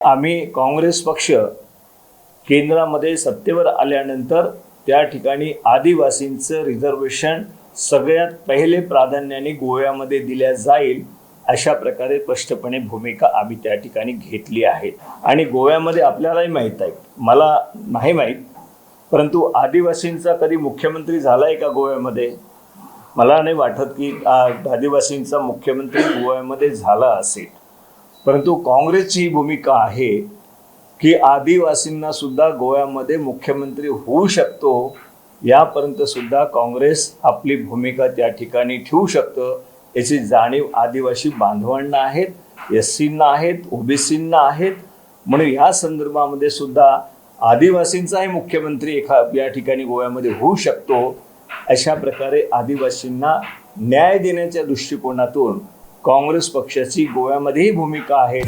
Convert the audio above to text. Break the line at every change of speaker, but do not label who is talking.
आम्ही काँग्रेस पक्ष केंद्रामध्ये सत्तेवर आल्यानंतर त्या ठिकाणी आदिवासींचं रिझर्वेशन सगळ्यात पहिले प्राधान्याने गोव्यामध्ये दिल्या जाईल अशा प्रकारे स्पष्टपणे भूमिका आम्ही त्या ठिकाणी घेतली आहे। आणि गोव्यामध्ये आपल्यालाही माहीत आहे, मला नाही माहीत, परंतु आदिवासींचा कधी मुख्यमंत्री झालाय का गोव्यामध्ये? मला नाही वाटत की आदिवासींचा मुख्यमंत्री गोव्यामध्ये झाला असेल। परंतु काँग्रेसची भूमिका आहे की आदिवासींना सुद्धा गोव्यामध्ये मुख्यमंत्री होऊ शकतो, यापर्यंत सुद्धा काँग्रेस आपली भूमिका त्या ठिकाणी ठेवू शकतं याची जाणीव आदिवासी बांधवांना आहेत, एससींना आहेत, ओबीसींना आहेत। म्हणून या संदर्भामध्ये सुद्धा आदिवासींचाही मुख्यमंत्री या ठिकाणी गोव्यामध्ये होऊ शकतो अशा प्रकारे आदिवासींना न्याय देण्याच्या दृष्टिकोनातून काँग्रेस पक्षाची गोव्यामध्येही भूमिका आहे।